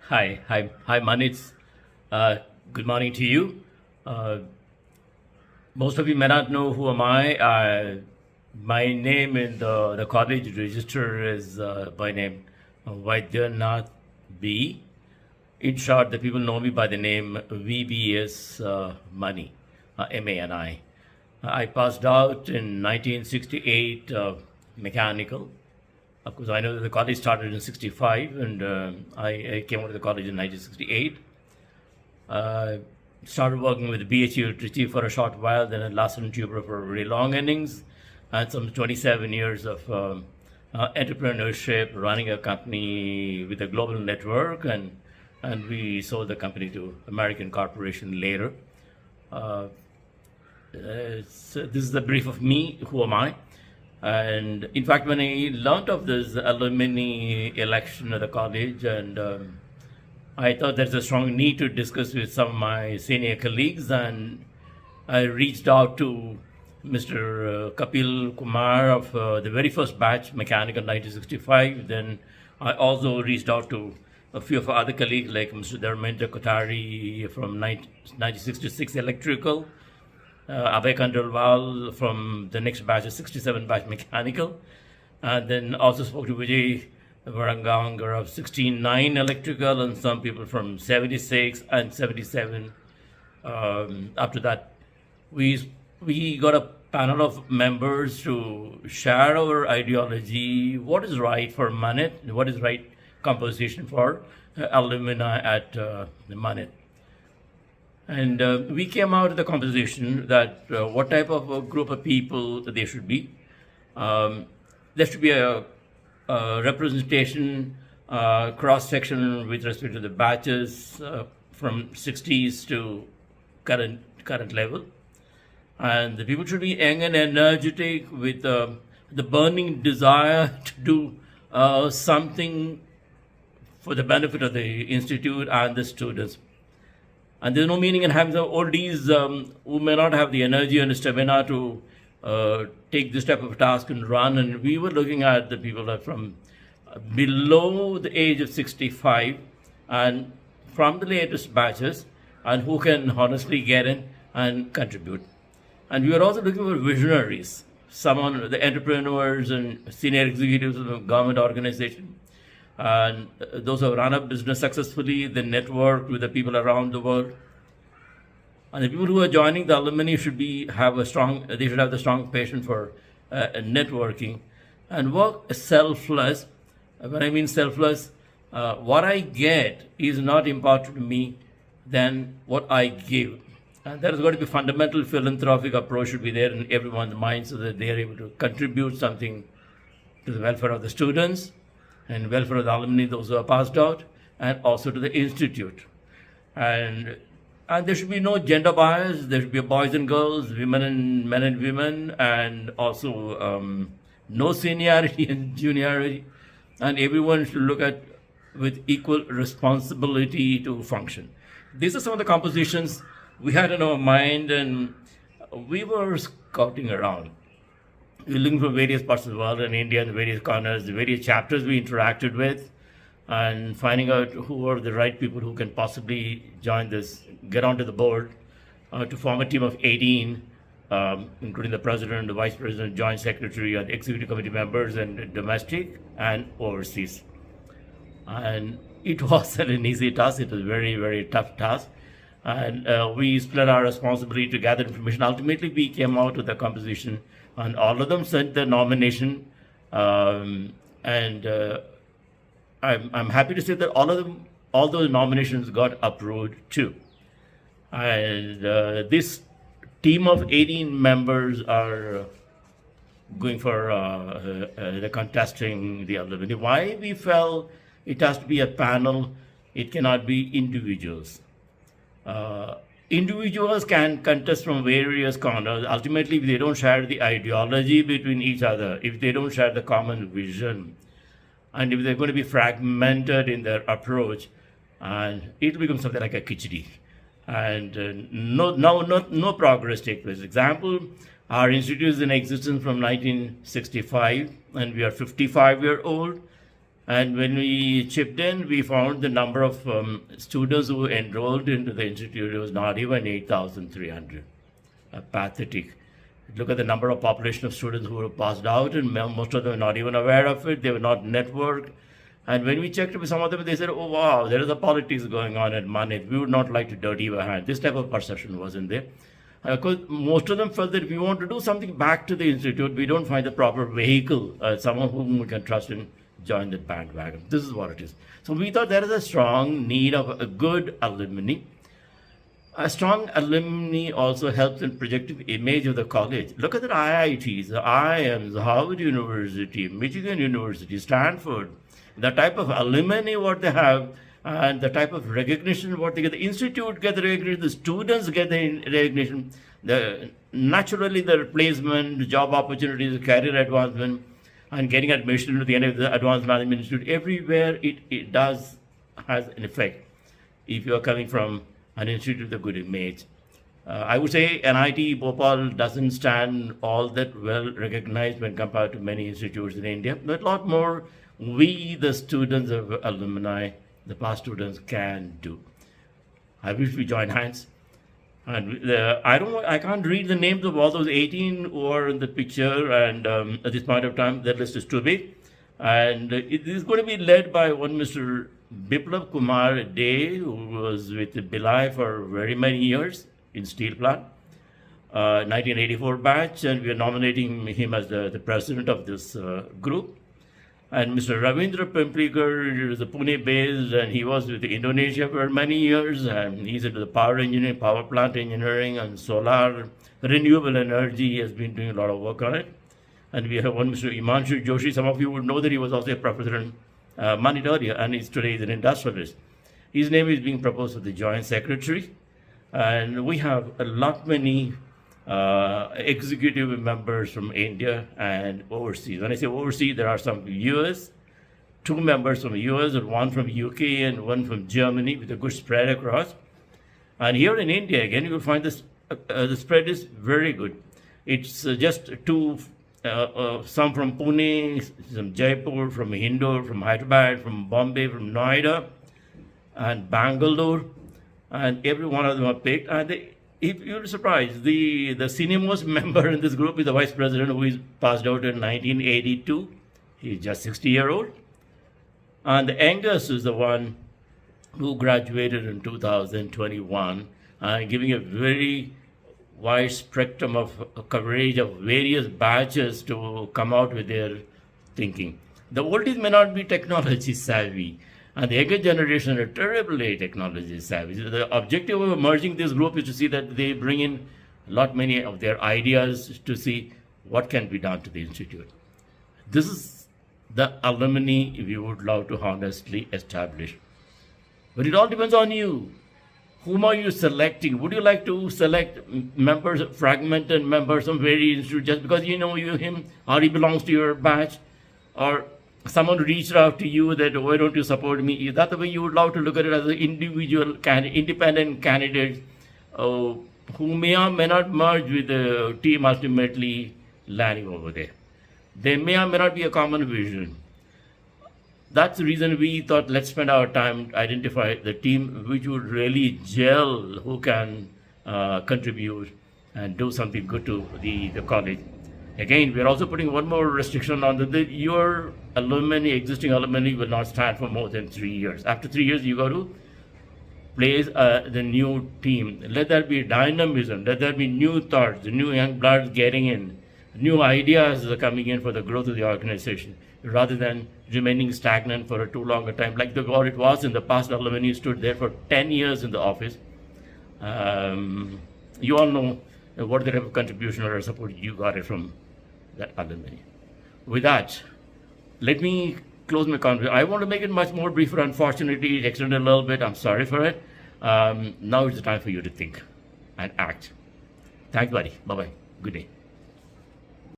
Hi, MANIT. Good morning to you. Uh, Most of you may not know who am I. My name in the college register is by name Vaidyanath B. In short, the people know me by the name VBS Mani, MANI. I passed out in 1968 mechanical. Of course, I know that the college started in 65, and I came out of the college in 1968. Started working with BHE Electricity for a short while, then at Larsen & Toubro for very long innings, and some 27 years of entrepreneurship, running a company with a global network, and we sold the company to American corporation later. So this is the brief of me, who am I? And in fact, when I learned of this alumni election at the college, and I thought there's a strong need to discuss with some of my senior colleagues, and I reached out to Mr. Kapil Kumar of the very first batch, Mechanical 1965. Then I also reached out to a few of our other colleagues like Mr. Dharmendra Kotari from 1966 Electrical, Abhay Kandalwal from the next batch, 67 batch Mechanical, and then also spoke to Vijay Varangangar of 69 Electrical, and some people from 76 and 77. After that, we got a panel of members to share our ideology, what is right for MANIT, what is right composition for alumni at MANIT. And we came out with the composition that what type of a group of people there should be. There should be a representation, cross-section with respect to the batches from 60s to current level. And the people should be young and energetic with the burning desire to do something for the benefit of the institute and the students. And there's no meaning in having the oldies who may not have the energy and stamina to take this type of task and run. And we were looking at the people that from below the age of 65 and from the latest batches, and who can honestly get in and contribute. And we were also looking for visionaries, someone, the entrepreneurs and senior executives of the government organization, and those who have run a business successfully, the network with the people around the world. And the people who are joining the alumni should have the strong passion for networking and work selfless. When I mean selfless, what I get is not important to me than what I give. And there is going to be fundamental philanthropic approach should be there in everyone's mind so that they are able to contribute something to the welfare of the students and welfare of the alumni, those who are passed out, and also to the institute. And there should be no gender bias. There should be boys and girls, women and men and women, and also no seniority and juniority. And everyone should look at with equal responsibility to function. These are some of the compositions we had in our mind, and we were scouting around. We were looking for various parts of the world in India, in the various corners, the various chapters we interacted with, and finding out who are the right people who can possibly join this, get onto the board, to form a team of 18, including the president, the vice president, joint secretary, and executive committee members, and domestic and overseas. And it wasn't an easy task. It was a very, very tough task. And we split our responsibility to gather information. Ultimately, we came out with a composition, and all of them sent their nomination. I'm happy to say that all those nominations got approved too. And this team of 18 members are going for the contesting the alumni. Why we felt it has to be a panel, it cannot be individuals. Individuals can contest from various corners. Ultimately, if they don't share the ideology between each other, if they don't share the common vision, and if they're going to be fragmented in their approach, and it'll become something like a khichdi. And no progress takes place. Example, our institute is in existence from 1965, and we are 55 years old. And when we chipped in, we found the number of students who enrolled into the institute was not even 8,300. Pathetic. Look at the number of population of students who were passed out, and most of them were not even aware of it. They were not networked. And when we checked with some of them, they said, oh, wow, there is a politics going on at MANIT. We would not like to dirty our hand. This type of perception wasn't there. Because most of them felt that if we want to do something back to the institute, we don't find the proper vehicle, someone whom we can trust and join the bandwagon. This is what it is. So we thought there is a strong need of a good alumni. A strong alumni also helps in projecting the image of the college. Look at the IITs, the IIMs, Harvard University, Michigan University, Stanford, the type of alumni what they have, and the type of recognition what they get. The institute get the recognition, the students get the recognition, naturally the replacement, job opportunities, career advancement, and getting admission into the end of the Advanced Management Institute. Everywhere it does has an effect if you are coming from an institute with a good image. I would say NIT Bhopal doesn't stand all that well recognized when compared to many institutes in India, but a lot more we, the students of alumni, the past students, can do. I wish we join hands. And I can't read the names of all those 18 who are in the picture, and at this point of time, that list is too big. And it is going to be led by one Mr. Biplav Kumar Day, who was with Bilai for very many years in steel plant, 1984 batch, and we are nominating him as the president of this group. And Mr. Ravindra Pemplikar is a Pune based, and he was with Indonesia for many years, and he's into the power engineering, power plant engineering, and solar, renewable energy. He has been doing a lot of work on it. And we have one Mr. Imanshu Joshi. Some of you would know that he was also a professor in MANIT earlier, and today he's an industrialist. His name is being proposed for the joint secretary. And we have a lot many executive members from India and overseas. When I say overseas, there are some from US, 2 members from US, and 1 from UK, and 1 from Germany, with a good spread across. And here in India, again, you will find this, the spread is very good. It's just 2, some from Pune, some Jaipur, from Indore, from Hyderabad, from Bombay, from Noida, and Bangalore, and every one of them are picked. And if you're surprised, the senior most member in this group is the vice president, who is passed out in 1982. He's just 60-year-old. And the youngest is the one who graduated in 2021, giving a very wide spectrum of coverage of various batches to come out with their thinking. The oldies may not be technology savvy, and the younger generation are terribly technology savvy. The objective of merging this group is to see that they bring in many of their ideas to see what can be done to the institute. This is the alumni we would love to honestly establish. But it all depends on you. Whom are you selecting? Would you like to select members, fragmented members from various institutes just because you know him or he belongs to your batch? Or someone reached out to you that, why don't you support me? Is that the way you would love to look at it, as an individual, independent candidate who may or may not merge with the team ultimately landing over there? There may or may not be a common vision. That's the reason we thought, let's spend our time to identify the team which would really gel, who can contribute and do something good to the college. Again, we're also putting one more restriction on your alumni, existing alumni will not stand for more than 3 years. After 3 years, you got to place the new team. Let there be dynamism, let there be new thoughts, the new young blood getting in, new ideas are coming in for the growth of the organization, rather than remaining stagnant for a too long a time, like what it was in the past. Alumni stood there for 10 years in the office. You all know what type of contribution or support you got it from that alumni. With that, let me close my conversation. I want to make it much more briefer. Unfortunately, it extended a little bit. I'm sorry for it. Now it's the time for you to think and act. Thanks, buddy. Bye-bye. Good day.